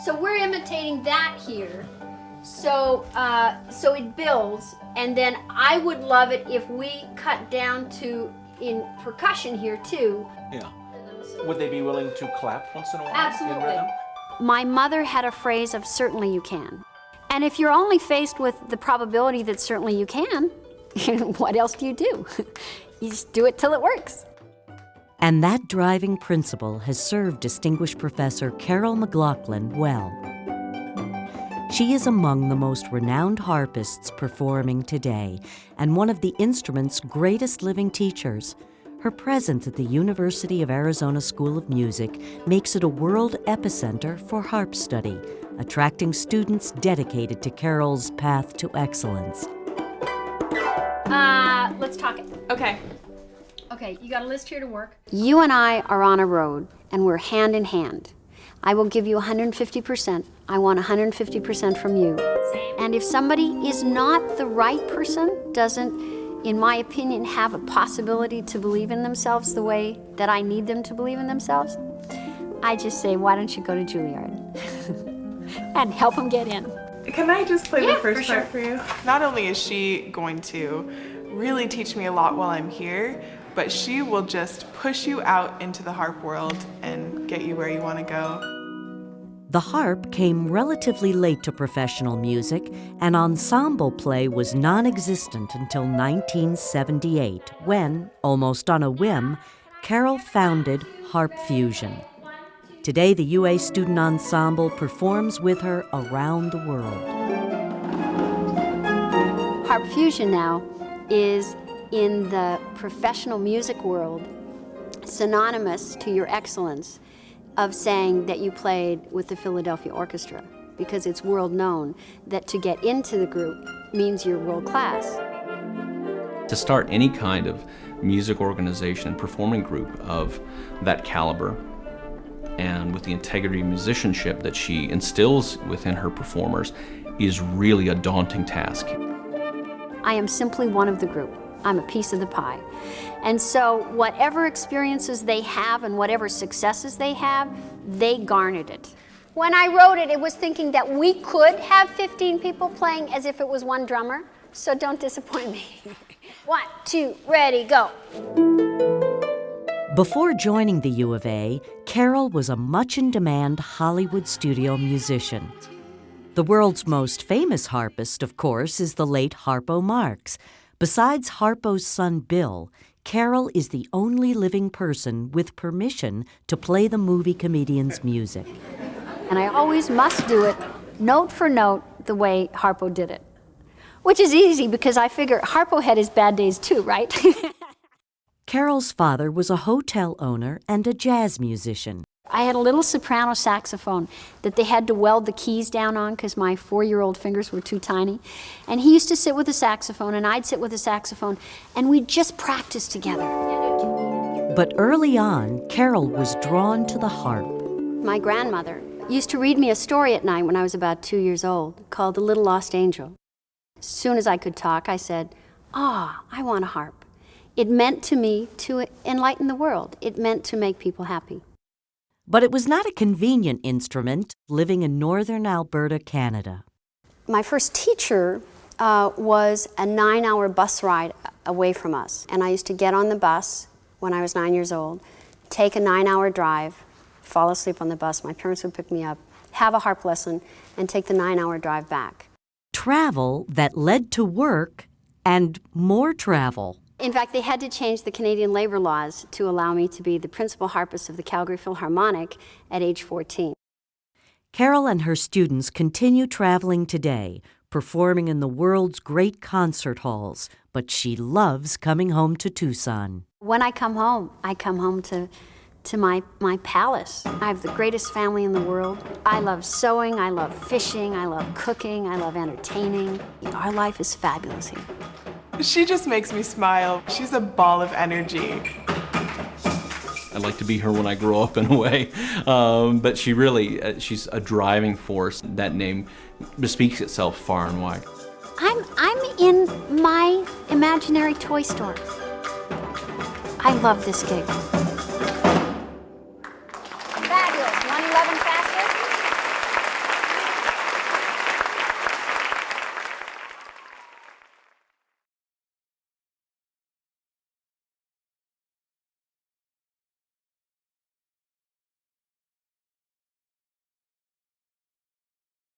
So we're imitating that here. So it builds, and then I would love it if we cut down to in percussion here too. Yeah. Would they be willing to clap once in a while? Absolutely. In rhythm? My mother had a phrase of certainly you can. And if you're only faced with the probability that certainly you can, what else do? You just do it till it works. And that driving principle has served distinguished Professor Carrol McLaughlin well. She is among the most renowned harpists performing today and one of the instrument's greatest living teachers. Her presence at the University of Arizona School of Music makes it a world epicenter for harp study, attracting students dedicated to Carrol's path to excellence. Let's talk it. Okay. Okay, you got a list here to work? You and I are on a road, and we're hand in hand. I will give you 150%. I want 150% from you. Same. And if somebody is not the right person, doesn't, in my opinion, have a possibility to believe in themselves the way that I need them to believe in themselves, I just say, why don't you go to Juilliard and help them get in? Can I just play Yeah, the first for part for you? Not only is she going to really teach me a lot while I'm here, but she will just push you out into the harp world and get you where you want to go. The harp came relatively late to professional music, and ensemble play was non-existent until 1978, when, almost on a whim, Carrol founded Harp Fusion. Today, the UA Student Ensemble performs with her around the world. Harp Fusion now is, in the professional music world, synonymous to your excellence of saying that you played with the Philadelphia Orchestra, because it's world known that to get into the group means you're world class. To start any kind of music organization, performing group of that caliber, and with the integrity of musicianship that she instills within her performers, is really a daunting task. I am simply one of the group. I'm a piece of the pie. And so whatever experiences they have and whatever successes they have, they garnered it. When I wrote it, it was thinking that we could have 15 people playing as if it was one drummer, so don't disappoint me. 1, 2, ready, go. Before joining the U of A, Carrol was a much-in-demand Hollywood studio musician. The world's most famous harpist, of course, is the late Harpo Marx. Besides Harpo's son Bill, Carrol is the only living person with permission to play the movie comedian's music. And I always must do it, note for note, the way Harpo did it. Which is easy because I figure Harpo had his bad days too, right? Carrol's father was a hotel owner and a jazz musician. I had a little soprano saxophone that they had to weld the keys down on because my 4-year-old fingers were too tiny. And he used to sit with the saxophone, and I'd sit with the saxophone, and we'd just practice together. But early on, Carrol was drawn to the harp. My grandmother used to read me a story at night when I was about 2 years old called The Little Lost Angel. As soon as I could talk, I said, I want a harp. It meant to me to enlighten the world. It meant to make people happy. But it was not a convenient instrument, living in northern Alberta, Canada. My first teacher was a 9-hour bus ride away from us. And I used to get on the bus when I was 9 years old, take a 9-hour drive, fall asleep on the bus. My parents would pick me up, have a harp lesson, and take the 9-hour drive back. Travel that led to work and more travel. In fact, they had to change the Canadian labor laws to allow me to be the principal harpist of the Calgary Philharmonic at age 14. Carrol and her students continue traveling today, performing in the world's great concert halls, but she loves coming home to Tucson. When I come home to my palace. I have the greatest family in the world. I love sewing, I love fishing, I love cooking, I love entertaining. Our life is fabulous here. She just makes me smile. She's a ball of energy. I'd like to be her when I grow up in a way, but she really, she's a driving force. That name bespeaks itself far and wide. I'm in my imaginary toy store. I love this gig. Fabulous, 111